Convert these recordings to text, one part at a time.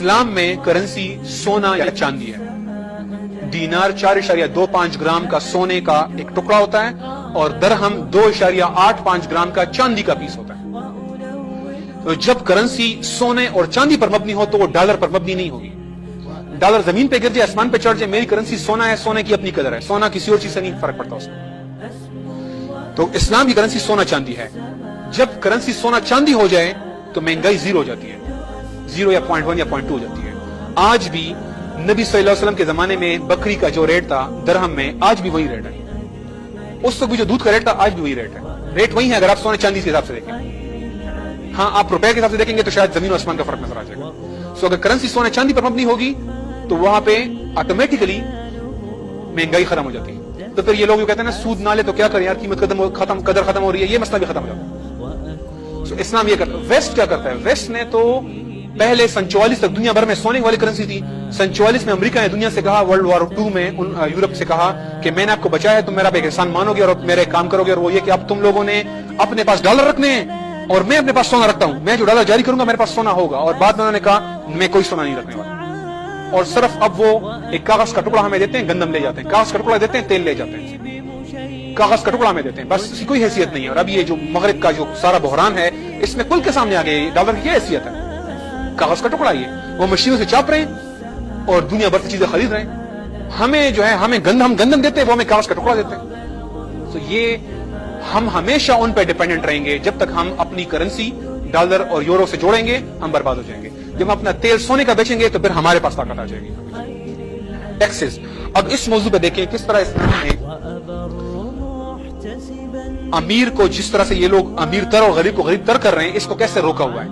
اسلام میں کرنسی سونا یا چاندی ہے. دینار 4.25 گرام کا سونے کا ایک ٹکڑا ہوتا ہے اور درہم 2.85 گرام کا چاندی کا پیس ہوتا ہے. تو جب کرنسی سونے اور چاندی پر مبنی ہو تو وہ ڈالر پر مبنی نہیں ہوگی. ڈالر زمین پہ گر جائے, آسمان پہ چڑھ جائے, میری کرنسی سونا ہے, سونے کی اپنی قدر ہے, سونا کسی اور چیز سے نہیں فرق پڑتا اس میں. تو اسلام کی کرنسی سونا چاندی ہے. جب کرنسی سونا چاندی ہو جائے تو مہنگائی زیرو ہو جاتی ہے, 0 یا 0.1 یا 0.2 ہو جاتی ہے. آج بھی نبی صلی اللہ علیہ وسلم کے زمانے میں بکری کا جو ریٹ تھا درہم میں, آج بھی وہی ریٹ ہے. اس وقت بھی جو دودھ کا ریٹ تھا آج بھی وہی ریٹ ہے. ریٹ وہی ہے اگر آپ سونے چاندی کے حساب سے دیکھیں. ہاں آپ روپے کے حساب سے دیکھیں گے تو شاید زمین و آسمان کا فرق نظر آ جائے گا. سو اگر کرنسی سونے چاندی پر مبنی ہوگی تو وہاں پہ آٹومیٹیکلی مہنگائی ختم ہو جاتی ہے. تو پھر یہ لوگ جو کہتے ہیں نا سود نہ لے تو کیا کریں یار, قیمت قدر ختم ہو رہی ہے, یہ مسئلہ بھی ختم ہو جاتا ہے. سو اسلام یہ کرتا ہے. ویسٹ کیا کرتا ہے؟ ویسٹ نے تو پہلے 1944 تک دنیا بھر میں سونے والی کرنسی تھی. 1944 میں امریکہ نے دنیا سے کہا, ورلڈ وار 2 میں یورپ سے کہا کہ میں نے آپ کو بچایا ہے, تم میرا ایک احسان مانو گے اور میرے کام کرو گے, اور وہ یہ کہ اب تم لوگوں نے اپنے پاس ڈالر رکھنے ہیں اور میں اپنے پاس سونا رکھتا ہوں, میں جو ڈالر جاری کروں گا میرے پاس سونا ہوگا. اور بعد میں انہوں نے کہا میں کوئی سونا نہیں رکھنے والا, اور صرف اب وہ ایک کاغذ کا ٹکڑا ہمیں دیتے ہیں, گندم لے جاتے ہیں, کاغذ کا ٹکڑا دیتے ہیں, تیل لے جاتے ہیں, کاغذ کا ٹکڑا ہمیں دیتے ہیں, بس اس کی کوئی حیثیت نہیں ہے. اور اب یہ جو مغرب کا جو سارا بحران ہے اس میں کل کے سامنے آ گئے ڈالر کی کیا حیثیت ہے. کاغذ کا ٹکڑا یہ وہ مشینوں سے چاپ رہے ہیں اور دنیا بھر سے چیزیں خرید رہے ہیں. ہمیں جو ہے ہم گندم دیتے ہیں, وہ ہمیں کاغذ کا ٹکڑا دیتے ہیں. تو یہ ہم ہمیشہ ان پہ ڈیپینڈنٹ رہیں گے. جب تک ہم اپنی کرنسی ڈالر اور یورو سے جوڑیں گے ہم برباد ہو جائیں گے. جب ہم اپنا تیل سونے کا بیچیں گے تو پھر ہمارے پاس طاقت آ جائے گی. ٹیکسز. اب اس موضوع پہ دیکھیں کس طرح اسلام نے امیر کو, جس طرح سے یہ لوگ امیر تر اور غریب کو غریب تر کر رہے ہیں, اس کو کیسے روکا ہوا ہے.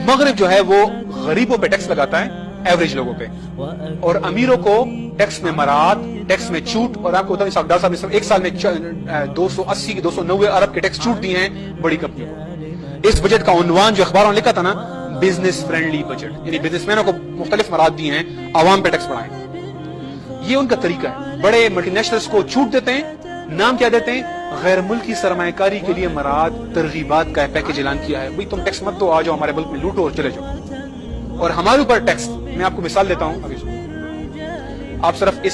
مغرب جو ہے وہ غریبوں پہ ٹیکس لگاتا ہے, ایوریج لوگوں پہ, اور امیروں کو ٹیکس میں مراعات, ٹیکس میں چھوٹ. اور آپ کو ڈاکٹر صاحب نے ایک سال میں 280 290 ارب کے ٹیکس چھوٹ دیے ہیں بڑی کمپنیوں کو. اس بجٹ کا عنوان جو اخباروں نے لکھا تھا نا, بزنس فرینڈلی بجٹ, یعنی بزنس مینوں کو مختلف مراعات دیے ہیں, عوام پہ ٹیکس بڑھائیں. یہ ان کا طریقہ ہے. بڑے ملٹی نیشنلز کو چھوٹ دیتے ہیں, نام کیا دیتے ہیں, غیر ملکی سرمایہ کاری کے لیے مراعات, ترغیبات کا پیکج اعلان کیا ہے. بھئی تم ٹیکس مت دو, آ جاؤ ہمارے ملک میں لوٹو اور چلے جاؤ. اور ہمارے اوپر ٹیکس, میں آپ کو مثال دیتا ہوں ابھی. آپ صرف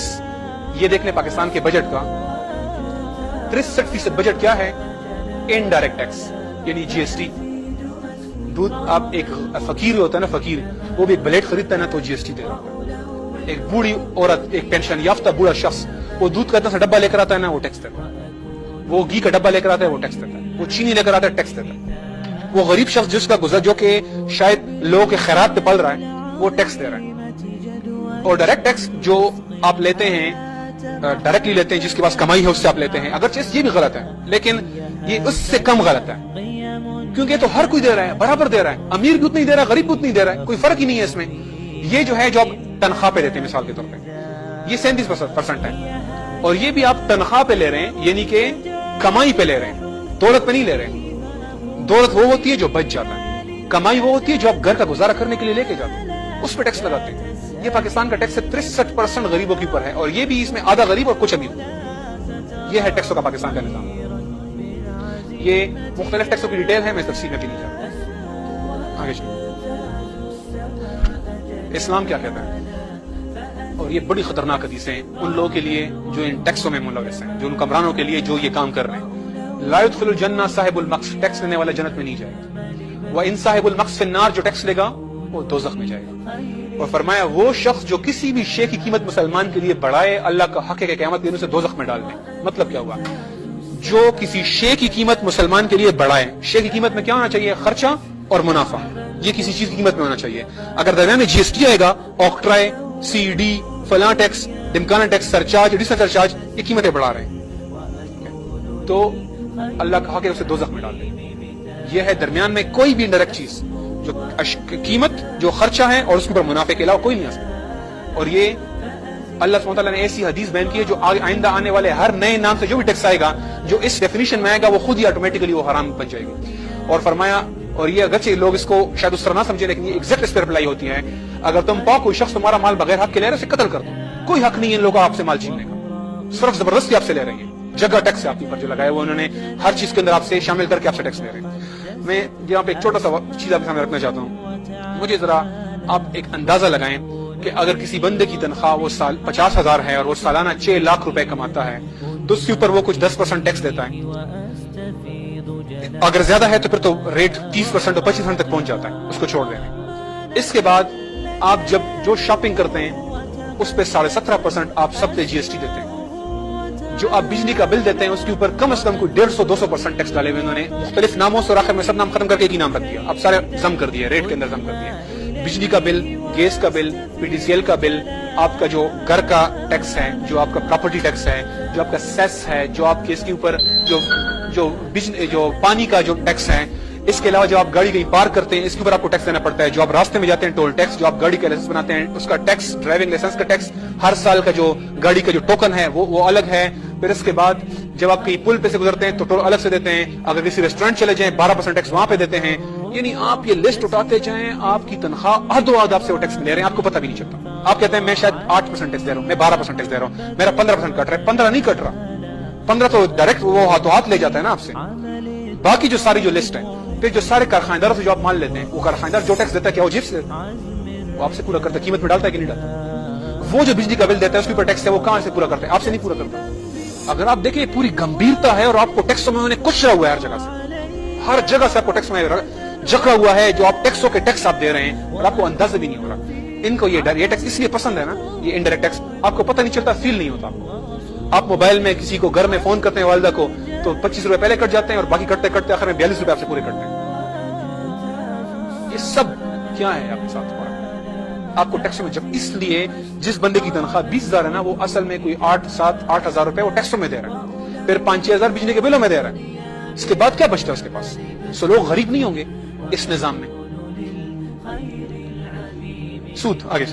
یہ دیکھ لیں پاکستان کے بجٹ کا 63% بجٹ کیا ہے, انڈائریکٹ ٹیکس یعنی جی ایس ٹی. دودھ, آپ ایک فقیر ہوتا ہے نا, فقیر, وہ بھی ایک بلیٹ خریدتا ہے نا تو جی ایس ٹی دے رہا ہے. ایک بوڑھی عورت, ایک پینشن یافتہ بوڑھا شخص, وہ دودھ کا اتنا سا ڈبہ لے کر آتا ہے نا, وہ ٹیکس دیتا ہے. وہ گھی کا ڈبہ لے کر آتا ہے, وہ ٹیکس دیتا ہے. وہ چینی لے کر آتا ہے, ٹیکس دیتا ہے. وہ غریب شخص جس کا گزر, جو کہ شاید لوگوں کے خیرات پہ پل رہا ہے, وہ ٹیکس دے رہا ہے. اور ڈائریکٹ ٹیکس جو آپ لیتے ہیں, ڈائریکٹلی لیتے ہیں, جس کے پاس کمائی ہے اس سے آپ لیتے ہیں, اگرچہ یہ بھی غلط ہے لیکن یہ اس سے کم غلط ہے, کیونکہ تو ہر کوئی دے رہا ہے, برابر دے رہا ہے. امیر بھی اتنا ہی دے رہا ہے, غریب بھی اتنا ہی دے رہا ہے, کوئی فرق ہی نہیں ہے اس میں. یہ جو ہے جو آپ تنخواہ پہ دیتے ہیں مثال کے طور پہ, یہ 37% ہے. اور یہ بھی آپ تنخواہ پہ لے رہے ہیں, یعنی کہ کمائی پہ لے رہے ہیں, دولت پہ نہیں لے رہے ہیں. دولت وہ ہوتی ہے جو بچ جاتا ہے, کمائی وہ ہوتی ہے جو آپ گھر کا گزارا کرنے کے لیے لے کے جاتے ہیں, اس پہ ٹیکس لگاتے ہیں. یہ پاکستان کا ٹیکس 63% غریبوں کے اوپر ہے, اور یہ بھی اس میں آدھا غریب اور کچھ امیر. یہ ہے ٹیکسوں کا پاکستان کا نظام. یہ مختلف ٹیکسوں کی ڈیٹیل ہے, میں تفصیل میں بھی نہیں جاتا. آگے چلیں. اسلام کیا کہتا ہے, اور یہ بڑی خطرناک حدیثیں ہیں ان لوگوں کے لیے جو ان ٹیکسوں میں ملوث ہیں, جو ان کمرانوں کے لیے جو یہ کام کر رہے ہیں. لا يدخل الجنہ صاحب المقص, ٹیکس لینے والا جنت میں نہیں جائے گا. وان صاحب المقص فی النار, جو ٹیکس لے گا وہ دوزخ میں جائے گا. اور فرمایا وہ شخص جو کسی بھی شے کی قیمت مسلمان کے لیے بڑھائے, اللہ کا حق ہے کہ قیامت کے دن اسے دوزخ میں ڈال دیں. مطلب کیا ہوا, جو کسی شے کی قیمت مسلمان کے لیے بڑھائے, شے کی قیمت میں کیا ہونا چاہیے, خرچہ اور منافع, یہ کسی چیز کی قیمت میں ہونا چاہیے. اگر درمیان میں جی ایس ٹی آئے گا, آکٹرائے, سی ڈی, فلاں ٹیکس, ڈمکانا ٹیکس, سرچارج, ایڈیشنل سرچارج, یہ قیمتیں بڑھا رہے ہیں, تو اللہ کا حق ہے اسے دوزخ میں ڈال دیں. یہ ہے درمیان میں کوئی بھی انڈائریکٹ چیز, جو قیمت, جو خرچہ ہے اور اس کے اوپر منافع کے علاوہ کوئی نہیں آ سکتا. اور یہ اللہ سبحانہ وتعالیٰ نے ایسی حدیث بیان کی ہے جو آئندہ آنے والے ہر نئے نام سے جو بھی ٹیکس آئے گا, جو اس ڈیفینیشن میں آئے گا, وہ خود ہی آٹومیٹکلی وہ حرام بن جائے گی. اور فرمایا, اور یہ اگرچہ لوگ اس کو شاید اس طرح نہ سمجھے, لیکن یہ ایگزیکٹ اس پر اپلائی ہوتی ہے. اگر تم پاؤ کوئی شخص تمہارا مال بغیر حق کے لے رہا ہے, اسے قتل کر دو. کوئی حق نہیں ہے ان لوگوں کا آپ سے مال چھیننے کا, صرف زبردستی آپ سے لے رہے ہیں. جگہ ٹیکس آپ کے اوپر جو لگائے وہ انہوں نے ہر چیز کے اندر آپ سے شامل کر کے آپ سے ٹیکس لے رہے ہیں. میں یہاں پہ ایک چھوٹا سا چیز آپ کے سامنے رکھنا چاہتا ہوں. مجھے ذرا آپ ایک اندازہ لگائیں کہ اگر کسی بندے کی تنخواہ وہ سال 50,000 ہے اور وہ سالانہ 6 لاکھ روپے کماتا ہے تو اس کے اوپر وہ کچھ 10% ٹیکس دیتا ہے. اگر زیادہ ہے تو پھر تو ریٹ 30% اور 25% تک پہنچ جاتا ہے, اس کو چھوڑ دینے. اس کے بعد آپ جب جو شاپنگ کرتے ہیں اس پہ 17.5% آپ سب پہ GST دیتے ہیں. جو آپ بجلی کا بل دیتے ہیں اس کے اوپر کم از کم کوئی 150-200% ٹیکس ڈالے ہوئے انہوں نے مختلف ناموں سے, اور آخر میں سب نام ختم کر کے ایک ہی نام رکھ دیا. اب سارے ضم کر دیے, ریٹ کے اندر ضم کر دیے. بجلی کا بل, گیس کا بل, PTCL کا بل, آپ کا جو گھر کا ٹیکس ہے, جو آپ کا پراپرٹی ٹیکس ہے, جو آپ کا سیس ہے, جو آپ کے اس کے اوپر جو پانی کا جو ٹیکس ہے, اس کے علاوہ جو آپ گاڑی کہیں پارک کرتے ہیں اس کے اوپر آپ کو ٹیکس دینا پڑتا ہے. جو آپ راستے میں جاتے ہیں ٹول ٹیکس, جو آپ گاڑی کا لائسنس بناتے ہیں اس کا ٹیکس, ڈرائیونگ لائسنس کا ٹیکس, ہر سال کا جو گاڑی کا جو ٹوکن ہے وہ الگ ہے. پھر اس کے بعد جب آپ کہیں پل پہ سے گزرتے ہیں تو ٹول الگ سے دیتے ہیں. اگر کسی ریسٹورینٹ چلے جائیں 12% ٹیکس وہاں پہ دیتے ہیں. یعنی آپ یہ لسٹ اٹھاتے جائیں, آپ کی تنخواہ آدھو آدھ آپ سے وہ ٹیکس لے رہے ہیں, آپ کو پتہ بھی نہیں چلتا. آپ کہتے ہیں میں شاید 8% ٹیکس دے رہا ہوں, میں 12% ٹیکس دے رہا ہوں, میرا 15% کٹ رہا ہے. 15 نہیں کٹ رہا, 15 تو ڈائریکٹ وہ ہاتھوں ہاتھ لے جاتا ہے نا آپ سے. باقی جو ساری جو لسٹ ہے, پھر جو سارے کارخانےداروں سے جو آپ مال لیتے ہیں, وہ کارخانےدار جو ٹیکس دیتا ہے کیا وہ جیب سے دیتا ہے؟ وہ آپ سے پورا کرتا ہے, قیمت میں ڈالتا ہے کہ نہیں ڈالتا؟ وہ جو بجلی کا بل دیتا ہے اس کے اوپر ٹیکس ہے, وہ کہاں سے پورا کرتا ہے؟ آپ سے نہیں پورا کرتا. اگر آپ دیکھیں پوری گمبھیرتا ہے اور آپ کو ٹیکسوں میں انہوں نے کچرا ہوا ہے, ہر جگہ سے آپ کو ٹیکس میں جکڑا ہوا ہے, جو آپ ٹیکسوں کے ٹیکس آپ دے رہے ہیں اور آپ کو اندازہ بھی نہیں ہو رہا. ان کو یہ ٹیکس اس لیے پسند ہے نا, یہ انڈائریکٹ ٹیکس, آپ کو پتہ نہیں چلتا, فیل نہیں ہوتا. آپ موبائل میں کسی کو گھر میں فون کرتے ہیں والدہ کو تو 25 روپے پہلے کٹ جاتے ہیں اور باقی کٹتے کٹتے آخر میں 42 روپے آپ سے پورے کٹتے ہیں. یہ سب کیا ہے آپ کے ساتھ ہو رہا ہے؟ آپ کو ٹیکسوں میں, جب اس لیے جس بندے کی تنخواہ 20,000 ہے نا, وہ اصل میں کوئی 8,000 روپے وہ ٹیکسوں میں دے رہا ہے, پھر 5-6 ہزار بجلی کے بلوں میں دے رہا ہے. اس کے بعد کیا بچتا ہے اس کے پاس؟ سو لوگ غریب نہیں ہوں گے اس نظام میں. سود, آگے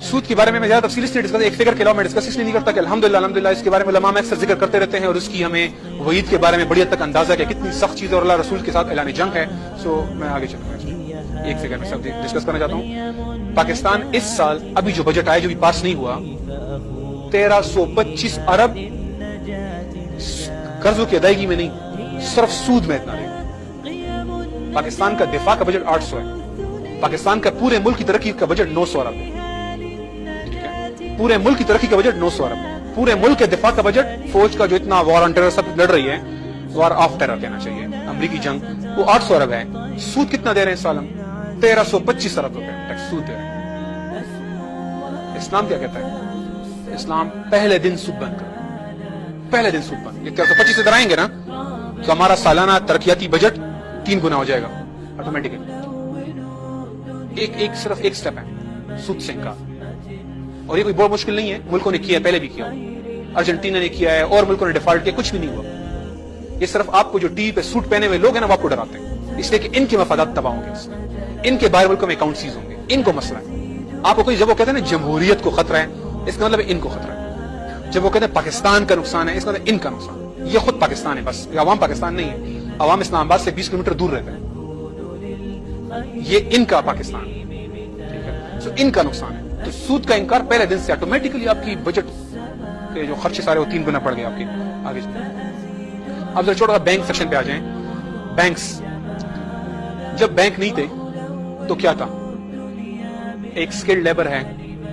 سود کے بارے میں زیادہ تفصیل سے ڈسکس, ایک فگر کے علاوہ میں ڈسکس اس لیے نہیں کرتا کہ الحمدللہ اس کے بارے میں علماء اکثر ذکر کرتے رہتے ہیں اور اس کی ہمیں وعید کے بارے میں بڑی حد تک اندازہ ہے کہ کتنی سخت چیز اور اللہ رسول کے ساتھ اعلان جنگ ہے. سو میں آگے چلوں گا, ایک فگر میں سب ڈسکس کرنا چاہتا ہوں. پاکستان اس سال ابھی جو بجٹ آیا جو بھی پاس نہیں ہوا, 1325 ارب قرضوں کی ادائیگی میں نہیں, صرف سود میں اتنا رہے. پاکستان کا دفاع کا بجٹ 800 ہے, پاکستان کا پورے ملک کی ترقی کا بجٹ 900 ارب ہے. پورے ملک کی ترقی کا بجٹ 900 ارب ہے. پورے ملک کے دفاع کا بجٹ, فوج کا جو اتنا وار آن ٹیرر سب لڑ رہی ہے, وار آف ٹیرر کہنا چاہیے, امریکی جنگ, وہ 800 ارب ہے. سود کتنا دے رہے ہیں اس سال ہم؟ 1325 ارب روپے ٹیکس سود دے رہے ہیں. اسلام کیا کہتا ہے؟ اسلام پہلے دن سود بند کر, پہلے دن سود بند. یہ 1325 سے ڈرائیں گے نا تو ہمارا سالانہ ترقیاتی بجٹ 3 گنا ہو جائے گا آٹومیٹکلی. صرف ایک سٹیپ ہے سود سے انکار, اور یہ کوئی بہت مشکل نہیں ہے, ملکوں نے کیا ہے, پہلے بھی کیا, ارجنٹینا نے کیا ہے اور ملکوں نے ڈیفالٹ کیا, کچھ بھی نہیں ہوا. یہ صرف آپ کو جو ٹی وی پہ سوٹ پہنے ہوئے لوگ ہیں نا وہ آپ کو ڈراتے ہیں, اس لیے کہ ان کے مفادات تباہ ہوں گے, ان کے باہر ملکوں میں اکاؤنٹ سیز ہوں گے, ان کو مسئلہ ہے. آپ کو کوئی جب وہ کہتے ہیں نا جمہوریت کو خطرہ ہے, اس کا مطلب ان کو خطرہ ہے. جب وہ کہتے ہیں پاکستان کا نقصان ہے, اس کا مطلب ان کا نقصان ہے. یہ خود پاکستان ہے, بس عوام پاکستان نہیں ہے. عوام اسلام آباد سے 20 کلومیٹر دور رہتے ہیں, یہ ان کا پاکستان ہے. ٹھیک ہے, سو ان کا نقصان ہے. تو سود کا انکار پہلے دن سے آٹومیٹکلی آپ کی بجٹ کے جو خرچے سارے وہ 3 گنا پڑ گئے آپ کے. آگے اب ذرا چھوٹا بینک سیکشن پہ آ جائیں. بینکس, جب بینک نہیں تھے تو کیا تھا؟ ایک سکلڈ لیبر ہے,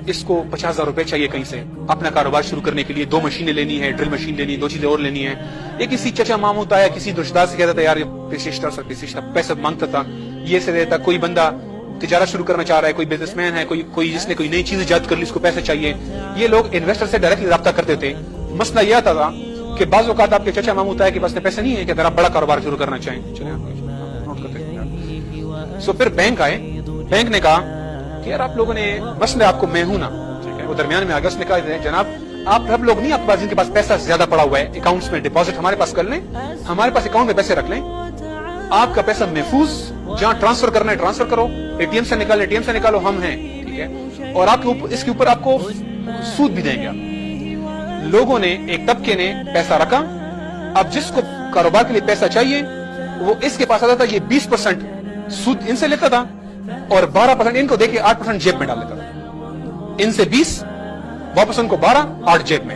اس کو 50,000 روپے چاہیے کہیں سے اپنا کاروبار شروع کرنے کے لیے, 2 مشینیں لینی ہے, ڈرل مشین لینی ہے, 2 چیزیں اور لینی ہے. یہ کسی چچا ماموں ہوتا ہے, کسی رشتہ دار سے کہتا تھا یار پیشہ پیسہ مانگتا تھا, یہ سے دیتا. کوئی بندہ تجارت شروع کرنا چاہ رہا ہے, کوئی بزنس مین ہے, کوئی جس نے کوئی نئی چیز ایجاد کر لی, اس کو پیسے چاہیے. یہ لوگ انویسٹر سے ڈائریکٹلی رابطہ کرتے تھے. مسئلہ یہ آتا تھا کہ بعض اوقات آپ کے چچا ماموں ہوتا ہے کہ بس پیسے نہیں ہے کہ اگر آپ بڑا کاروبار شروع کرنا چاہیں. چلیں نوٹ کرتے ہیں. سو پھر بینک آئے, بینک نے کہا کہ یار آپ لوگوں نے, مسئلہ آپ کو میں ہوں نا, ٹھیک ہے, وہ درمیان میں آ گیا. اس نے کہا جناب آپ سب لوگ نہیں, آپ کے پاس جن کے پاس پیسہ زیادہ پڑا ہوا ہے اکاؤنٹس میں ڈپازٹ ہمارے پاس کر لیں, ہمارے پاس اکاؤنٹ میں پیسے رکھ لیں, آپ کا پیسہ محفوظ, جہاں ٹرانسفر کرنا ہے ٹرانسفر کرو, اے ٹی ایم سے نکالو, ہم ہیں, ٹھیک ہے, اور آپ کے اس کے اوپر آپ کو سود بھی دیں گے. لوگوں نے, ایک طبقے نے پیسہ رکھا. اب جس کو کاروبار کے لیے پیسہ چاہیے وہ اس کے پاس آتا تھا, یہ 20% سود ان سے لیتا تھا اور 12% ان کو دے کے 8% جیب میں ڈال لیتا تھا. ان سے 20 واپس ان کو 12, 8 جیب میں.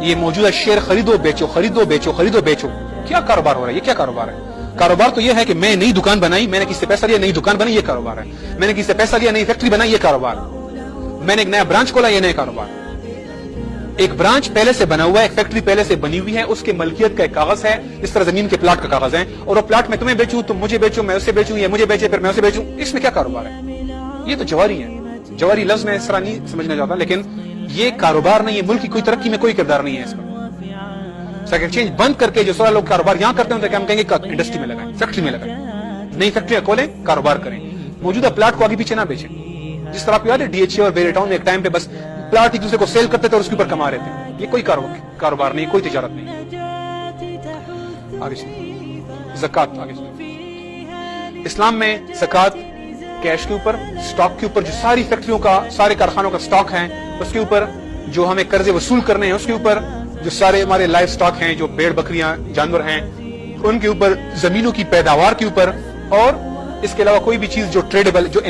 یہ موجودہ شیئر خریدو بیچو خریدو بیچو خریدو بیچو، کیا کاروبار ہو رہا ہے؟ یہ کیا کاروبار ہے؟ کاروبار تو یہ ہے کہ میں نئی دکان بنائی، میں نے کسی سے پیسہ لیا، نئی دکان بنائی، یہ کاروبار ہے۔ میں نے کسی سے پیسہ لیا، نئی فیکٹری بنائی، یہ کاروبار۔ میں نے ایک نیا برانچ کھولا، یہ نیا کاروبار۔ ایک برانچ پہلے سے بنا ہوا ہے، ایک فیکٹری پہلے سے بنی ہوئی ہے، اس کے ملکیت کا ایک کاغذ ہے، اس طرح زمین کے پلاٹ کا کاغذ ہے، اور وہ پلاٹ میں تمہیں بیچوں، تم مجھے بیچو، میں اسے بیچوں، یہ مجھے بیچے پھر میں اسے بیچوں، اس میں کیا کاروبار ہے؟ یہ تو جواری ہے۔ جواری لفظ میں اس طرح نہیں سمجھنا چاہتا، لیکن یہ کاروبار نہیں ہے، ملک کی کوئی ترقی میں کوئی کردار نہیں ہے اس کا۔ اسٹاک ایکسچینج بند کر کے جو سارا لوگ کاروبار یہاں کرتے ہیں تو ہم کہیں گے انڈسٹری میں لگائیں، فیکٹری میں لگائیں، نئی فیکٹریاں کھولیں، کاروبار کریں، موجودہ پلاٹ کو آگے پیچھے نہ بیچیں۔ جس طرح آپ یاد ہے ڈی ایچ اے اور بیرے ٹاؤن میں ایک ٹائم پہ بس پلاٹ ایک دوسرے کو سیل کرتے تھے اور اس کے اوپر کما رہے تھے۔ یہ کوئی کاروبار نہیں، کوئی تجارت نہیں۔ آگے چلیں، زکات آگے چلیں۔ اسلام میں زکات کیش کے اوپر، سٹاک کے اوپر، جو ساری فیکٹریوں کا، سارے کارخانوں کا سٹاک ہے اس کے اوپر، جو ہمیں قرضے وصول کرنے ہیں اس کے اوپر، جو سارے ہمارے لائف سٹاک ہیں، جو بھیڑ بکریاں جانور ہیں ان کے اوپر، زمینوں کی پیداوار کے اوپر، اور اس کے علاوہ کوئی بھی چیز جو ٹریڈیبل، جو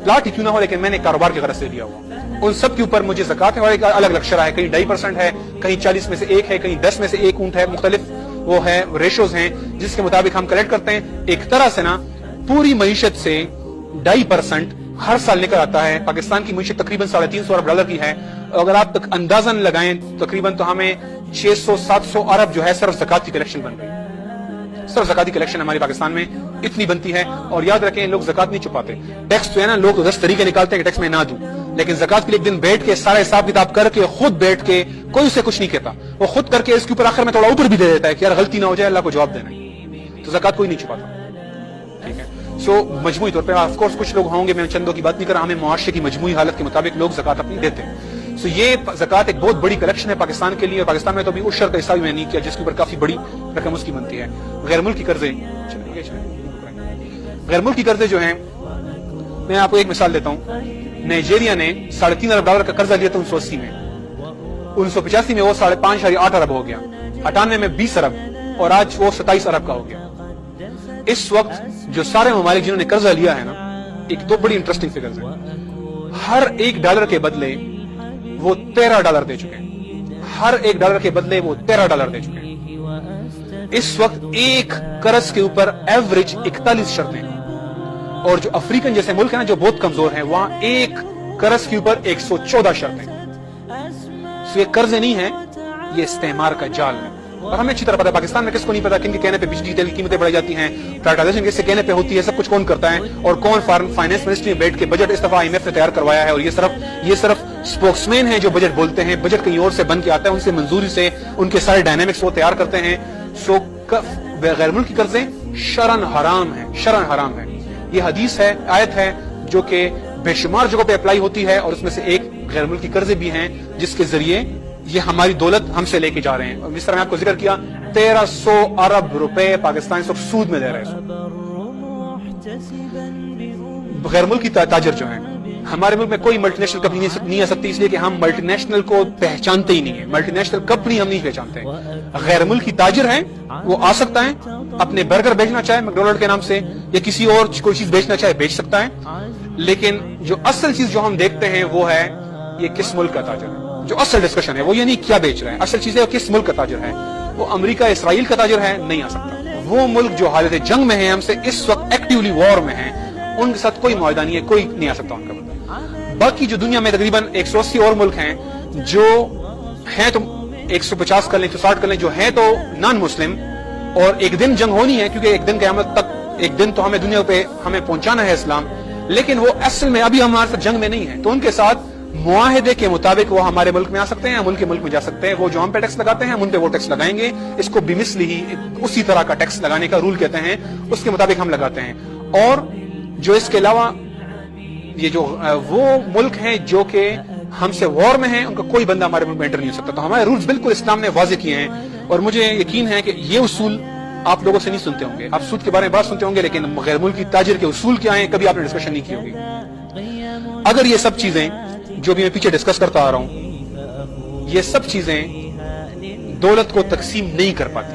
پلاٹ ہی کیوں نہ ہو لیکن میں نے کاروبار کی غرض سے لیا ہوا، ان سب کے اوپر مجھے زکات ہے۔ اور ایک الگ الگ شرح ہے، کہیں 2.5% ہے، کہیں 40 میں سے 1 ہے، کہیں 10 میں سے 1 اونٹ ہے، مختلف وہ ہے ریشوز ہیں جس کے مطابق ہم کلیکٹ کرتے ہیں۔ ایک طرح سے نا پوری معیشت سے 2.5% ہر سال نکل آتا ہے۔ پاکستان کی معیشت تقریباً $350 ارب کی ہے، اگر آپ اندازاً لگائیں تقریباً تو ہمیں 600-700 ارب جو ہے صرف زکات کی کلیکشن بن رہی ہے۔ صرف زکات کی کلیکشن ہمارے پاکستان میں اتنی بنتی ہے۔ اور یاد رکھیں لوگ زکات نہیں چھپاتے، ٹیکس تو ہے نا، لوگ تو 10 طریقے نکالتے ہیں کہ ٹیکس میں نہ دوں، لیکن زکات کے لیے ایک دن بیٹھ کے سارا حساب کتاب کر کے خود بیٹھ کے کوئی اسے کچھ نہیں کہتا، وہ خود کر کے اس کے اوپر آخر میں تھوڑا اوپر بھی دے دیتا ہے کہ یار غلطی نہ ہو جائے، اللہ کو جواب دینا ہے۔ تو زکات کوئی نہیں چھپاتا، ٹھیک ہے۔ سو مجموعی طور پہ آف کورس کچھ لوگ ہوں گے، میں چندوں کی بات نہیں کر رہا، ہمیں معاشرے کی مجموعی حالت کے مطابق لوگ زکات اپنی دیتے ہیں۔ سو یہ زکات ایک بہت بڑی کلیکشن ہے پاکستان کے لیے، اور پاکستان میں تو ابھی عشر کا حصہ بھی میں نہیں کیا جس کے اوپر کافی بڑی رقم اس کی بنتی ہے۔ غیر ملکی قرضے، غیر ملکی قرضے جو ہیں، میں آپ کو ایک مثال دیتا ہوں۔ نائجیریا نے $3.5 ارب کا قرضہ لیا تھا 1980 میں، 1985 میں وہ 5.8 ارب ہو گیا، 98 میں 20 ارب، اور آج وہ 27 ارب کا ہو گیا۔ اس وقت جو سارے ممالک جنہوں نے قرضہ لیا ہے نا، ایک دو بڑی انٹرسٹنگ فگرز ہیں، ہر $1 کے بدلے وہ $13 دے چکے ہیں، ہر $1 کے بدلے وہ $13 دے چکے ہیں۔ اس وقت ایک قرض کے اوپر ایوریج 41 شرطیں ہیں، اور جو افریقن جیسے ملک ہیں نا جو بہت کمزور ہیں، وہاں ایک قرض کے اوپر 114 شرطیں۔ سو یہ قرض نہیں ہے، یہ استعمار کا جال ہے۔ اور ہمیں اچھی طرح پتا ہے پاکستان میں کس کو نہیں پتا کن کے کہنے پہ بجلی تیل کی قیمتیں بڑھائی جاتی ہیں، پرائیویٹائزیشن کس سے کہنے پہ ہوتی ہے، سب کچھ کون کرتا ہے، اور کون فائنانس منسٹری میں بیٹھ کے بجٹ اس دفعہ IMF نے تیار کروایا ہے، اور یہ صرف اسپوکس مین ہیں جو بجٹ بولتے ہیں، بجٹ کہیں اور سے بن کے آتا ہے، ان سے منظوری سے ان کے سارے ڈائنامکس وہ تیار کرتے ہیں۔ سو غیر ملکی قرضے شرعاً حرام ہیں، شرعاً حرام ہیں۔ یہ حدیث ہے، آیت ہے جو کہ بے شمار جگہوں پہ اپلائی ہوتی ہے، اور اس میں سے ایک غیر ملکی قرضے بھی ہیں جس کے ذریعے یہ ہماری دولت ہم سے لے کے جا رہے ہیں۔ اور جس طرح میں آپ کو ذکر کیا 1300 ارب روپے پاکستان اس وقت سود میں دے رہے ہیں۔ غیر ملکی تاجر جو ہیں، ہمارے ملک میں کوئی ملٹی نیشنل کمپنی نہیں آ سکتی، اس لیے کہ ہم ملٹی نیشنل کو پہچانتے ہی نہیں ہیں، ملٹی نیشنل کمپنی ہم نہیں پہچانتے ہیں۔ غیر ملکی تاجر ہیں، وہ آ سکتا ہے، اپنے برگر بیچنا چاہے میکڈونلڈ کے نام سے، یا کسی اور کوئی چیز بیچنا چاہے بیچ سکتا ہے، لیکن جو اصل چیز جو ہم دیکھتے ہیں وہ ہے یہ کس ملک کا تاجر ہے۔ جو اصل ڈسکشن ہے وہ یہ نہیں کیا بیچ رہا ہے، اصل چیز ہے کس ملک کا تاجر ہے۔ وہ امریکہ اسرائیل کا تاجر ہے، نہیں آ سکتا۔ وہ ملک جو حالت جنگ میں ہیں، ہم سے اس وقت ایکٹیولی وار میں ہیں، ان کے ساتھ کوئی معاہدہ نہیں ہے، کوئی نہیں آ سکتا ان کا بندہ۔ باقی جو دنیا میں تقریباً 180 اور ملک ہیں جو ہیں، تو 150 کر لیں 160 کر لیں، جو ہیں تو نان مسلم، اور ایک دن جنگ ہونی ہے کیونکہ ایک دن قیامت تک، ایک دن تو ہمیں دنیا پہ ہمیں پہنچانا ہے اسلام، لیکن وہ اصل میں ابھی ہمارے ساتھ جنگ میں نہیں ہے، تو ان کے ساتھ معاہدے کے مطابق وہ ہمارے ملک میں آ سکتے ہیں، ہم ان کے ملک میں جا سکتے ہیں۔ وہ جو ہم پہ ٹیکس لگاتے ہیں ہم ان پہ وہ ٹیکس لگائیں گے، اس کو بمثلی ہی اسی طرح کا ٹیکس لگانے کا رول کہتے ہیں، اس کے مطابق ہم لگاتے ہیں۔ اور جو اس کے علاوہ یہ جو وہ ملک ہیں جو کہ ہم سے وار میں ہیں، ان کا کوئی بندہ ہمارے ملک میں انٹر نہیں ہو سکتا۔ تو ہمارے رولز بالکل اسلام نے واضح کیے ہیں، اور مجھے یقین ہے کہ یہ اصول آپ لوگوں سے نہیں سنتے ہوں گے، آپ سود کے بارے میں بات سنتے ہوں گے، لیکن غیر ملکی تاجر کے اصول کیا ہیں کبھی آپ نے ڈسکشن نہیں کی ہوگی۔ اگر یہ سب چیزیں جو بھی میں پیچھے ڈسکس کرتا آ رہا ہوں، یہ سب چیزیں دولت کو تقسیم نہیں کر پاتی،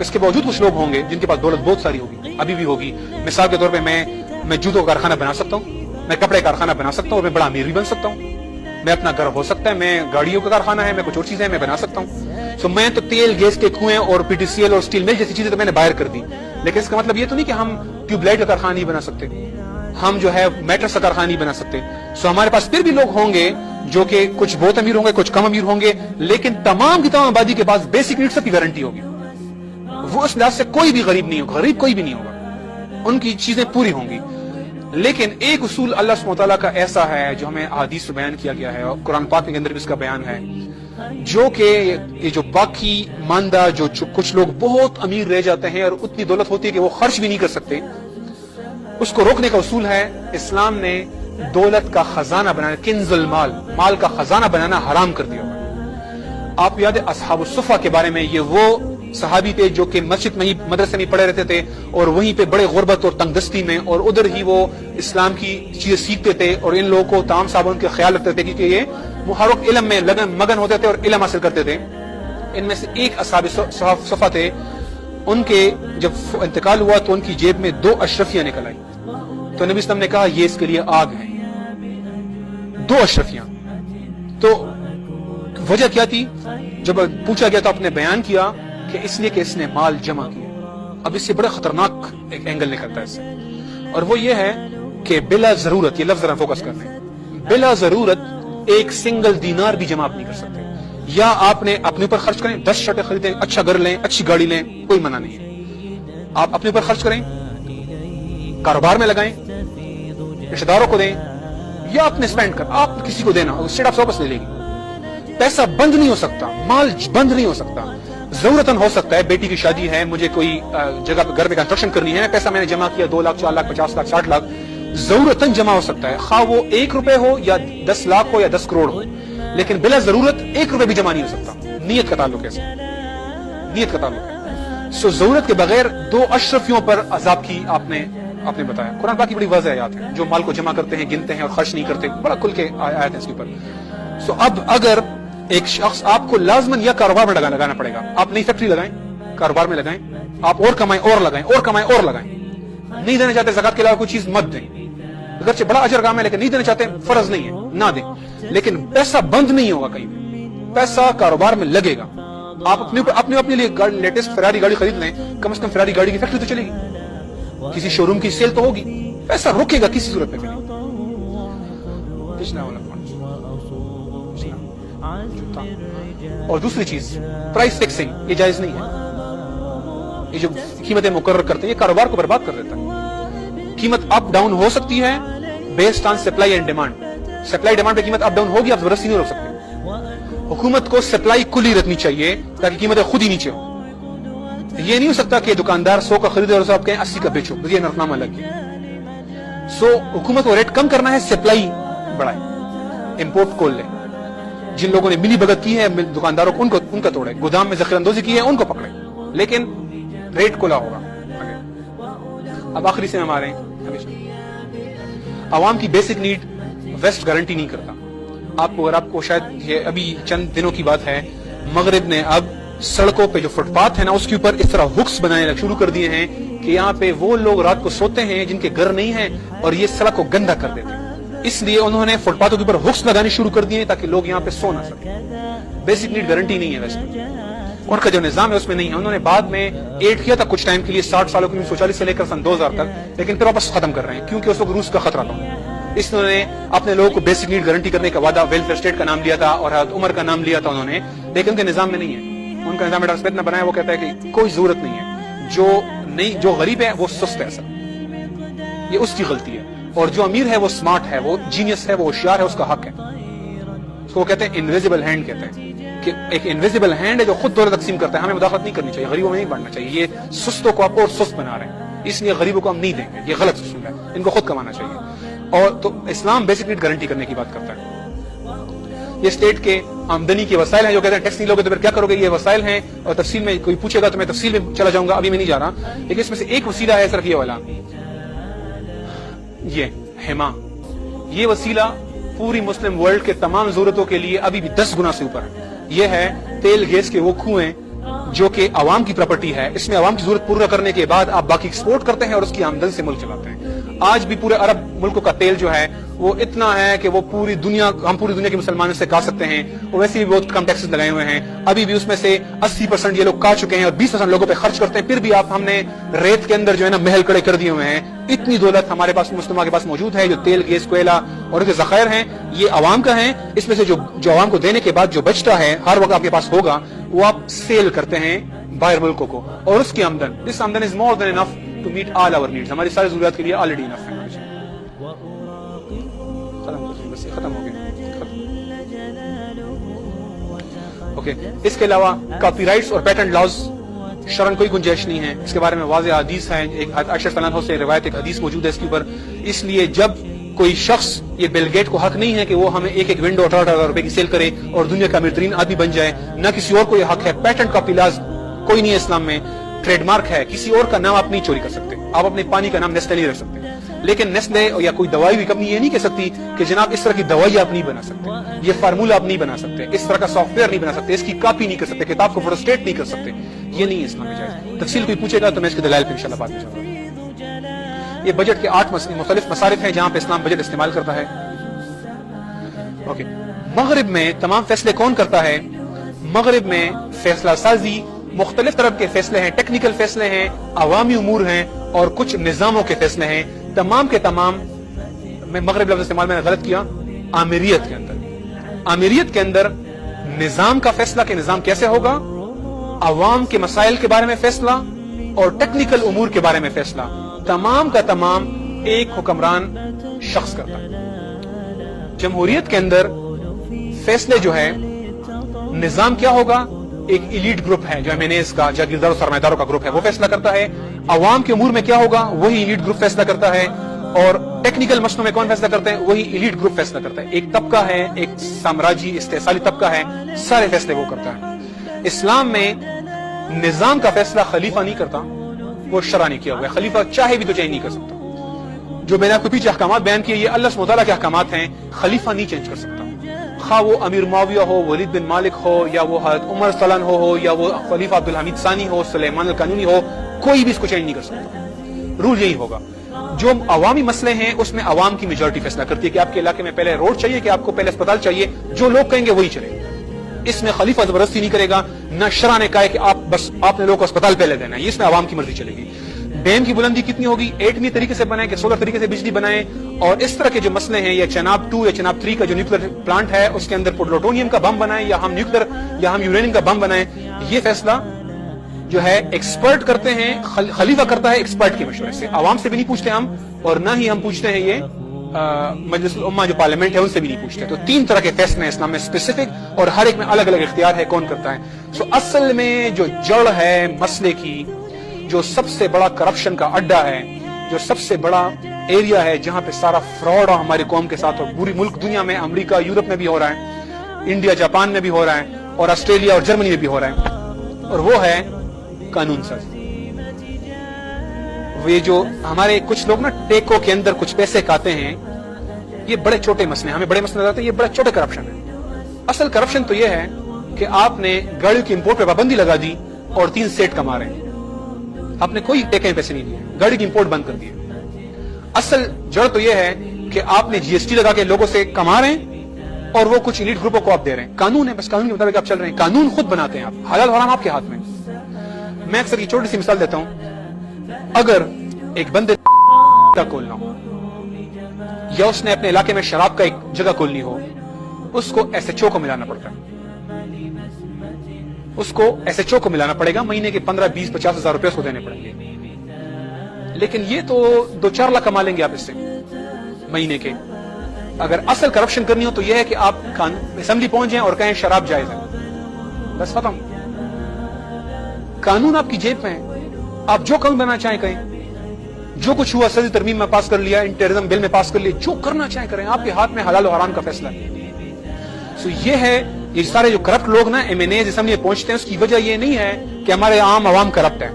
اس کے باوجود کچھ لوگ ہوں گے جن کے پاس دولت بہت ساری ہوگی، ابھی بھی ہوگی۔ مثال کے طور پہ میں جوتوں کا کارخانہ بنا سکتا ہوں، میں کپڑے کا کارخانہ بنا سکتا ہوں، اور میں بڑا امیر بھی بن سکتا ہوں، میں اپنا گھر ہو سکتا ہے، میں گاڑیوں کا کارخانہ ہے، میں کچھ اور چیزیں میں بنا سکتا ہوں. سو میں تو تیل گیس کے کنویں اور پی ٹی سی ایل اور اسٹیل مل جیسی چیزیں تو میں نے باہر کر دی، لیکن اس کا مطلب یہ تو نہیں کہ ہم ٹیوب لائٹ کا کارخانہ نہیں بنا سکتے، ہم جو ہے میٹرس کا کارخانہ نہیں بنا سکتے. سو ہمارے پاس پھر بھی لوگ ہوں گے جو کہ کچھ بہت امیر ہوں گے، کچھ کم امیر ہوں گے، لیکن تمام کی تمام آبادی کے پاس بیسک نیڈس کی گارنٹی ہوگی. وہ اس لحاظ سے کوئی بھی غریب نہیں ہوگا، غریب کوئی بھی نہیں ہوگا، ان کی چیزیں پوری ہوں گی. لیکن ایک اصول اللہ سبحانہ وتعالیٰ کا ایسا ہے جو ہمیں احادیث میں بیان کیا گیا ہے اور قرآن پاک کے اندر بھی اس کا بیان ہے، جو کہ یہ جو باقی ماندہ جو کچھ لوگ بہت امیر رہ جاتے ہیں اور اتنی دولت ہوتی ہے کہ وہ خرچ بھی نہیں کر سکتے، اس کو روکنے کا اصول ہے اسلام نے دولت کا خزانہ بنانا، کنز المال، مال کا خزانہ بنانا حرام کر دیا. آپ یاد ہے اصحاب الصفہ کے بارے میں، یہ وہ صحابی تھے جو کہ مسجد میں ہی مدرسے میں پڑھے رہتے تھے اور وہیں پہ بڑے غربت اور تنگ دستی میں اور ادھر ہی وہ اسلام کی چیزیں سیکھتے تھے اور ان لوگوں کو تمام صاحبوں کے خیال رکھتے تھے کیونکہ یہ ہر وقت علم میں مگن ہوتے تھے اور علم حاصل کرتے تھے. ان میں سے ایک اصحاب صفہ تھے، ان کے جب انتقال ہوا تو ان کی جیب میں 2 اشرفیاں نکل آئی، تو نبی صلی اللہ علیہ وسلم نے کہا یہ اس کے لیے آگ ہے. 2 اشرفیاں. تو وجہ کیا تھی؟ جب پوچھا گیا تو آپ نے بیان کیا کہ اس لیے کہ اس نے مال جمع کیا. اب اس سے بڑا خطرناک ایک اینگل نکلتا ہے اس سے، اور وہ یہ ہے کہ بلا ضرورت، یہ لفظ ذرا فوکس کر لیں، بلا ضرورت ایک سنگل دینار بھی جمع آپ نہیں کر سکتے. یا آپ نے اپنے اوپر خرچ کریں، 10 شرٹیں خریدیں، اچھا گھر لیں، اچھی گاڑی لیں، کوئی منع نہیں ہے. آپ اپنے اوپر خرچ کریں، کاروبار میں لگائیں، رشتہ داروں کو دیں، یا اپنے اسپینڈ کر آپ کسی کو دینا، اسٹیٹ آف واپس لے لے گی. پیسہ بند نہیں ہو سکتا، مال بند نہیں ہو سکتا. ضرورتاً ہو سکتا ہے بیٹی کی شادی ہے، مجھے کوئی جگہ پہ گھر پہ کنسٹرکشن کرنی ہے، پیسہ میں نے جمع کیا 2 لاکھ 4 لاکھ 50 لاکھ 60 لاکھ، ضرورتاً جمع ہو سکتا ہے، خواہ وہ 1 روپے ہو یا 10 لاکھ ہو یا 10 کروڑ ہو، لیکن بلا ضرورت 1 روپے بھی جمع نہیں ہو سکتا. نیت کا تعلق ہے، نیت کا تعلق ہے. سو ضرورت کے بغیر 2 اشرفیوں پر عذاب کی آپ نے بتایا. قرآن پاک کی بڑی واضح آیات ہے، جو مال کو جمع کرتے ہیں، گنتے ہیں اور خرچ نہیں کرتے، بڑا کھل کے آیات ہے اس کے اوپر. سو اب اگر ایک شخص، آپ کو لازماً یا کاروبار میں لگانا پڑے گا، آپ نئی فیکٹری لگائیں، کاروبار میں لگائیں، آپ اور کمائیں اور لگائیں اور کمائیں اور لگائیں. نہیں دینا چاہتے زکات کے علاوہ کوئی چیز مت دیں، اگرچہ بڑا اجر کام ہے لیکن نہیں دینا چاہتے، فرض نہیں ہے نہ دیں. لیکن پیسہ بند نہیں ہوگا کہیں بھی، پیسہ کاروبار میں لگے گا. آپ اپنے لیے لیٹسٹ فراری گاڑی خرید لیں، کم از کم فراری گاڑی کی فیکٹری تو چلے گی، کسی شو روم کی سیل تو ہوگی، پیسہ رکے گا کسی صورت میں. اور دوسری چیز پرائس فکسنگ، یہ جائز نہیں ہے. یہ جو قیمتیں مقرر کرتے ہیں یہ کاروبار کو برباد کر دیتا ہے. قیمت اپ ڈاؤن ہو سکتی ہے based on supply and demand. Supply demand پہ قیمت اپ ڈاؤن ہوگی، آپ زبردستی نہیں روک سکتے. حکومت کو سپلائی کھلی رکھنی چاہیے تاکہ قیمتیں خود ہی نیچے ہوں. یہ نہیں ہو سکتا کہ دکاندار 100 کا خریدے اور آپ کہیں 80 کا بیچو، یہ نرخنامہ لگ گیا. سو حکومت کو ریٹ کم کرنا ہے، سپلائی بڑھائے، امپورٹ کھول لے. جن لوگوں نے ملی بھگت کی ہے دکانداروں کو، ان کا توڑے، گودام میں ذخیرہ اندوزی کی ہے ان کو پکڑے، لیکن ریٹ کھلا ہوگا. اب آخری سے ہم آ رہے ہیں، عوام کی بیسک نیڈ ویسٹ گارنٹی نہیں کرتا. آپ کو شاید یہ ابھی چند دنوں کی بات ہے، مغرب نے اب سڑکوں پہ جو فٹ پاتھ ہے نا اس کے اوپر اس طرح ہکس بنانے شروع کر دیے ہیں کہ یہاں پہ وہ لوگ رات کو سوتے ہیں جن کے گھر نہیں ہیں اور یہ سڑک کو گندا کر دیتے ہیں. اس لیے انہوں نے فٹ پاتھوں کے اوپر ہکس لگانے شروع کر دیے تاکہ لوگ یہاں پہ سو نہ سکیں. بیسک نیڈ گارنٹی نہیں ہے ویسے، ان کا جو نظام ہے اس میں نہیں ہے. انہوں نے بعد میں ایڈ کیا تھا کچھ ٹائم کے لیے، 60 سالوں کے 1940 سے لے کر سن 2000 تک، لیکن پھر واپس ختم کر رہے ہیں کیونکہ اس وقت روس کا خطرہ تھا. اس لیے انہوں نے اپنے لوگوں کو بیسک نیڈ گارنٹی کرنے کا وعدہ ویلفیئر اسٹیٹ کا نام لیا تھا اور حضرت عمر کا نام لیا تھا انہوں نے، لیکن ان کے نظام میں نہیں ہے. ان کا نظام ڈاکٹر اسمتھ نے بنایا، وہ کہتا ہے کہ کوئی ضرورت نہیں ہے. جو غریب ہے وہ سست ہے، سر یہ اس کی غلطی ہے، اور جو امیر ہے وہ سمارٹ ہے، وہ جینیس ہے، وہ ہوشیار ہے، اس کا حق ہے. اس کو کہتے ہیں انویزیبل ہینڈ، کہتے ہیں کہ ایک انویزیبل ہینڈ ہے جو خود دولت تقسیم کرتا ہے. ہمیں مداخلت نہیں کرنی چاہیے، غریبوں میں نہیں بانٹنا چاہیے. یہ سستوں کو آپ اور سست بنا رہے ہیں، اس لیے غریبوں کو ہم نہیں دیں گے، یہ غلط اصول ہے، ان کو خود کمانا چاہیے. اور تو اسلام بیسک نیڈ گارنٹی کرنے کی بات کرتا ہے. یہ اسٹیٹ کے آمدنی کے وسائل ہیں، جو کہتے ہیں ٹیکس نہیں لوگے تو پھر کیا کرو گے. یہ وسائل ہیں اور تفصیل میں کوئی پوچھے گا تو میں تفصیل میں چلا جاؤں گا، ابھی میں نہیں جا رہا. لیکن اس میں سے ایک وسیلہ ہے صرف یہ والا، یہ حما. یہ وسیلہ پوری مسلم ورلڈ کے تمام ضرورتوں کے لیے ابھی بھی 10 گنا سے اوپر ہے. یہ ہے تیل گیس کے وہ کنویں جو کہ عوام کی پراپرٹی ہے. اس میں عوام کی ضرورت پورا کرنے کے بعد آپ باقی ایکسپورٹ کرتے ہیں اور اس کی آمدن سے ملک چلاتے ہیں. آج بھی پورے عرب ملکوں کا تیل جو ہے وہ اتنا ہے کہ وہ ہم پوری دنیا کے مسلمانوں سے کاٹ سکتے ہیں، وہ ویسے بھی بہت کم ٹیکسز لگائے ہوئے ہیں، ابھی بھی اس میں سے 80% یہ لوگ کاٹ چکے ہیں اور 20% لوگوں پہ خرچ کرتے ہیں، پھر بھی ہم نے ریت کے اندر جو ہے نا محل کھڑے کر دیے ہوئے ہیں۔ اتنی دولت ہمارے پاس مسلمانوں کے پاس موجود ہے، جو تیل، گیس، کوئلہ اور جو ذخائر ہیں یہ عوام کا ہیں، اس میں سے جو عوام کو دینے کے بعد جو بچتا ہے ہر وقت آپ کے پاس ہوگا، وہ آپ سیل کرتے ہیں باہر ملکوں کو، اور اس کی آمدن is more than enough to meet all our needs, ہماری ساری ضروریات کے لیے آلریڈی انف ہے۔ ختم ہو گیا۔ اوکے، اس کے علاوہ کاپی رائٹس اور پیٹنٹ لاز شرعن کوئی گنجائش نہیں ہے، اس کے بارے میں واضح حدیث ہے، ایک عائشہ رضی اللہ عنہا سے روایت ایک حدیث موجود ہے اس کے اوپر۔ اس لیے جب کوئی شخص، یہ بل گیٹ کو حق نہیں ہے کہ وہ ہمیں ایک ونڈو 18,000 روپے کی سیل کرے اور دنیا کا امیر ترین آدمی بن جائے، نہ کسی اور کو یہ حق ہے۔ پیٹنٹ کاپی لاز کوئی نہیں ہے اسلام میں، ٹریڈ مارک ہے، کسی اور کا نام آپ نہیں چوری کر سکتے، آپ اپنے پانی کا نام نیسلے نہیں رکھ سکتے، لیکن نیسلے یا کوئی دوائی بھی کمپنی یہ نہیں کہہ سکتی کہ جناب اس طرح کی دوائی آپ نہیں بنا سکتے، یہ فارمولہ آپ نہیں بنا سکتے، اس طرح کا سافٹ ویئر نہیں بنا سکتے، اس کی کاپی نہیں کر سکتے، کتاب کو فوٹوسٹیٹ نہیں کر سکتے، یہ نہیں ہے اسلام میں جائز۔ تفصیل کوئی پوچھے گا تو میں اس کے دلائل پہ انشاءاللہ بات کروں گا۔ یہ بجٹ کے 8 مختلف مصارف ہیں جہاں پہ اسلام بجٹ استعمال کرتا ہے۔ اوکے، مغرب میں تمام فیصلے کون کرتا ہے؟ مغرب میں فیصلہ سازی مختلف طرح کے فیصلے ہیں، ٹیکنیکل فیصلے ہیں، عوامی امور ہیں اور کچھ نظاموں کے فیصلے ہیں، تمام کے تمام۔ میں مغرب لفظ استعمال میں نے غلط کیا، آمیریت کے اندر نظام کا فیصلہ کہ نظام کیسے ہوگا، عوام کے مسائل کے بارے میں فیصلہ اور ٹیکنیکل امور کے بارے میں فیصلہ، تمام کا تمام ایک حکمران شخص کرتا ہے۔ جمہوریت کے اندر فیصلے جو ہے، نظام کیا ہوگا، ایک ایلیٹ گروپ ہے جو MNAs کا، جاگیردار اور سرمایہ کا گروپ ہے، وہ فیصلہ کرتا ہے۔ عوام کے امور میں کیا ہوگا، وہی ایلیٹ گروپ فیصلہ کرتا ہے، اور ٹیکنیکل مسئلوں میں کون فیصلہ کرتے ہیں، وہی ایلیٹ گروپ فیصلہ کرتا ہے۔ ایک طبقہ ہے، ایک سامراجی استحصالی طبقہ ہے، سارے فیصلے وہ کرتا ہے۔ اسلام میں نظام کا فیصلہ خلیفہ نہیں کرتا، وہ شرع نہیں کیا ہوا ہے، خلیفہ چاہے بھی تو چینج نہیں کر سکتا۔ جو میں نے آپ کو پیچھے احکامات بیان کیے، یہ اللہ سبحانہ وتعالیٰ کے احکامات ہیں، خلیفہ نہیں چینج کر سکتا، خواہ وہ امیر معاویہ ہو، ولید بن مالک ہو، یا وہ حضرت عمر صلی اللہ عنہ ہو، یا وہ خلیفہ عبدالحمید ثانی ہو، سلیمان القانونی ہو، کوئی بھی اس کو چینج نہیں کر سکتا۔ رول یہی ہوگا۔ جو عوامی مسئلے ہیں اس میں عوام کی میجورٹی فیصلہ کرتی ہے کہ آپ کے علاقے میں پہلے روڈ چاہیے کہ آپ کو پہلے اسپتال چاہیے، جو لوگ کہیں گے وہی چلے گا، اس میں خلیفہ زبردستی نہیں کرے گا، نہ شرع نے کہا ہے کہ آپ نے لوگوں کو اسپتال پہلے دینا ہے، اس میں عوام کی مرضی چلے گی۔ ڈیم کی بلندی کتنی ہوگی، ایٹمی طریقے سے بنائیں کہ سولر طریقے سے بجلی بنائیں، اور اس طرح کے جو مسئلے ہیں، یا چناب 2 یا چناب 3 کا جو نیوکلیر پلانٹ ہے اس کے اندر پلوٹونیم کا بم بنائیں، یا ہم یورینیم کا بم بنائیں، یہ فیصلہ جو ہے ایکسپرٹ کرتے ہیں، خلیفہ کرتا ہے ایکسپرٹ کے مشورے سے، عوام سے بھی نہیں پوچھتے ہم، اور نہ ہی ہم پوچھتے ہیں یہ مجلس الامہ جو پارلیمنٹ ہے ان سے بھی نہیں پوچھتے۔ تو 3 طرح کے فیصلے ہیں اسلام میں اسپیسیفک، اور ہر ایک میں الگ الگ اختیار ہے کون کرتا ہے۔ سو اصل میں جو جڑ ہے مسئلے کی، جو سب سے بڑا کرپشن کا اڈا ہے، جو سب سے بڑا ایریا ہے جہاں پہ سارا فراڈ ہماری قوم کے ساتھ اور پوری ملک دنیا میں، امریکہ یورپ میں بھی ہو رہا ہے، انڈیا جاپان میں بھی ہو رہا ہے، اور آسٹریلیا اور جرمنی میں بھی ہو رہا ہے، اور وہ ہے قانون سازی۔ یہ جو ہمارے کچھ لوگ نا ٹیکو کے اندر کچھ پیسے کھاتے ہیں، یہ بڑے چھوٹے مسئلے ہیں، ہمیں بڑے مسئلے آتے ہیں، یہ بڑے چھوٹے کرپشن ہے۔ اصل کرپشن تو یہ ہے کہ آپ نے گاڑیوں کی امپورٹ پہ پابندی لگا دی اور 3 سیٹ کما رہے ہیں، آپ نے کوئی ٹیکے پیسے نہیں دیے، گاڑی کی امپورٹ بند کر دی۔ اصل جڑ تو یہ ہے کہ آپ نے GST لگا کے لوگوں سے کما رہے ہیں اور وہ کچھ ایلیٹ گروپوں کو آپ دے رہے ہیں۔ قانون ہے، بس قانون کے مطابق آپ چل رہے ہیں، قانون خود بناتے ہیں آپ، حلال حرام آپ کے ہاتھ میں۔ میں اکثر کی چھوٹی سی مثال دیتا ہوں، اگر ایک بندے کا کھولنا ہو یا اس نے اپنے علاقے میں شراب کا ایک جگہ کھولنی ہو، اس کو SHO کو ملانا پڑتا ہے، اس کو SHO کو ملانا پڑے گا، مہینے کے 15, 20, 50 ہزار روپے اس کو دینے پڑیں گے۔ لیکن یہ تو 2-4 لاکھ کما لیں گے آپ اس سے مہینے کے۔ اگر اصل کرپشن کرنی ہو تو یہ ہے کہ آپ اسمبلی پہنچ جائیں اور کہیں شراب جائز ہے، بس ختم۔ قانون آپ کی جیب میں ہے، آپ جو قانون بنانا چاہیں کہیں، جو کچھ ہوا صدی ترمیم میں پاس کر لیا، ٹیررزم بل میں پاس کر لیا، جو کرنا چاہیں کریں، آپ کے ہاتھ میں حلال و حرام کا فیصلہ ہے۔ سو یہ ہے، یہ سارے جو کرپٹ لوگ نا MNAs اسمبلی میں پہنچتے ہیں، اس کی وجہ یہ نہیں ہے کہ ہمارے عام عوام کرپٹ ہے،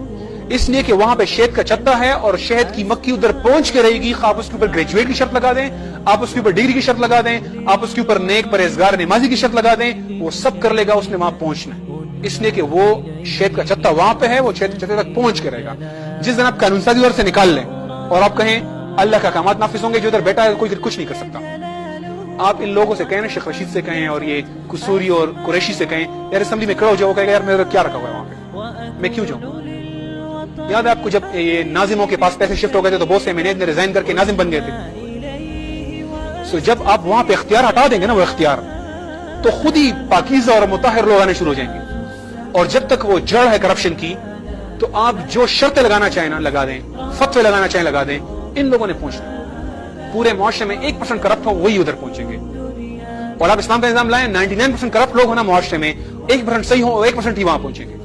اس لیے کہ وہاں پہ شہد کا چتا ہے اور شہد کی مکھی ادھر پہنچ کے رہے گی، آپ اس کے اوپر گریجویٹ کی شرط لگا دیں، آپ اس کے اوپر ڈگری کی شرط لگا دیں، آپ اس کے اوپر نیک پرہیزگار نمازی کی شرط لگا دیں، وہ سب کر لے گا، اس نے وہاں پہنچنا ہے، اس لیے کہ وہ شہد کا چتا وہاں پہ ہے، وہ شہد کے چتے تک پہنچ کے رہے گا۔ جس دن آپ قانون سازی ادھر سے نکال لیں اور آپ کہیں اللہ کا احکامات نافذ ہوں گے، جو ادھر بیٹا ہے کوئی کچھ نہیں کر سکتا۔ آپ ان لوگوں سے کہیں نا، شیخ رشید سے کہیں اور یہ قصوری اور قریشی سے کہیں یار اسمبلی میں کھڑا ہو جاؤ، کہے گا یار میرا کیا رکھا ہوا ہے وہاں پہ، میں کیوں جاؤں؟ یاد ہے آپ کو جب یہ ناظموں کے پاس پیسے شفٹ ہو گئے تھے تو بہت سے مینیج نے ریزائن کر کے ناظم بن گئے تھے. سو جب آپ وہاں پہ اختیار ہٹا دیں گے نا، وہ اختیار، تو خود ہی پاکیزہ اور مطہر لوگ آنے شروع ہو جائیں گے. اور جب تک وہ جڑ ہے کرپشن کی، تو آپ جو شرطیں لگانا چاہیں نا لگا دیں، فتوے لگانا چاہیں لگا دیں، ان لوگوں نے پہنچنا. پورے معاشرے میں 1% کرپٹ ہو وہی ادھر پہنچیں گے. اور آپ اسلام کا نظام لائیں، 99% کرپٹ لوگ ہونا معاشرے میں، 1% صحیح ہو 1% ہی وہاں پہنچیں گے،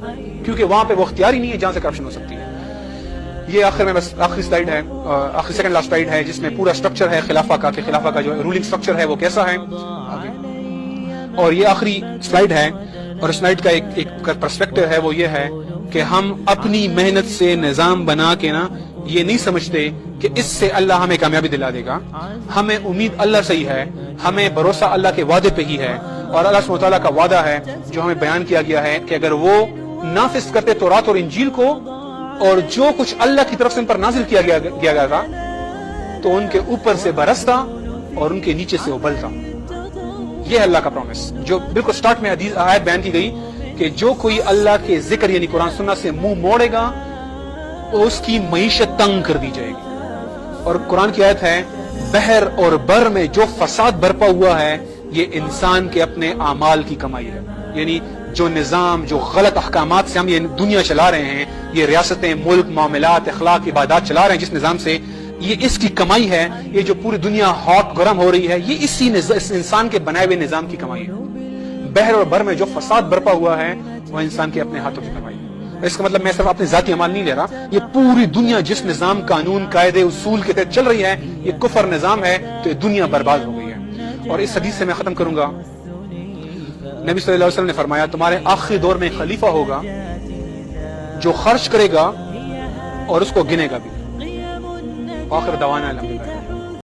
کیونکہ وہاں پہ وہ اختیار ہی نہیں ہے جہاں سے کرپشن ہو سکتی ہے. یہ آخر میں بس آخری سلائیڈ ہے، آخری سیکنڈ لاسٹ سلائیڈ ہے، جس میں پورا سٹرکچر ہے خلافہ کا، کہ خلافہ کا جو رولنگ سٹرکچر ہے وہ کیسا ہے. اور یہ آخری سلائیڈ ہے، اور اس سلائیڈ کا ایک پرسپیکٹو ہے، وہ یہ ہے کہ ہم اپنی محنت سے نظام بنا کے نا یہ نہیں سمجھتے کہ اس سے اللہ ہمیں کامیابی دلا دے گا. ہمیں امید اللہ سے ہی ہے، ہمیں بھروسہ اللہ کے وعدے پہ ہی ہے، اور اللہ سبحانہ وتعالیٰ کا وعدہ ہے جو ہمیں بیان کیا گیا ہے کہ اگر وہ نافذ کرتے تورات اور انجیل کو، اور جو کچھ اللہ کی طرف سے ان پر نازل کیا گیا تھا، تو ان کے اوپر سے برستا اور ان کے نیچے سے ابلتا. یہ ہے اللہ کا پرومس، جو بالکل سٹارٹ میں آیت بیان کی گئی کہ جو کوئی اللہ کے ذکر یعنی قرآن سننا سے منہ موڑے گا اس کی معیشت تنگ کر دی جائے گی. اور قرآن کی آیت ہے، بحر اور بر میں جو فساد برپا ہوا ہے یہ انسان کے اپنے اعمال کی کمائی ہے. یعنی جو نظام، جو غلط احکامات سے ہم یہ دنیا چلا رہے ہیں، یہ ریاستیں، ملک، معاملات، اخلاق، عبادات چلا رہے ہیں جس نظام سے، یہ اس کی کمائی ہے. یہ جو پوری دنیا ہاٹ گرم ہو رہی ہے، یہ اس انسان کے بنائے ہوئے نظام کی کمائی ہے. بحر اور بر میں جو فساد برپا ہوا ہے وہ انسان کے اپنے ہاتھوں کی کمائی ہے. اس کا مطلب میں صرف اپنے ذاتی عمل نہیں لے رہا، یہ پوری دنیا جس نظام، قانون، قاعدے، اصول کے تحت چل رہی ہے، یہ کفر نظام ہے، تو یہ دنیا برباد ہو گئی ہے. اور اس حدیث سے میں ختم کروں گا. نبی صلی اللہ علیہ وسلم نے فرمایا تمہارے آخری دور میں خلیفہ ہوگا جو خرچ کرے گا اور اس کو گنے گا بھی. آخر دعوانا الحمدللہ.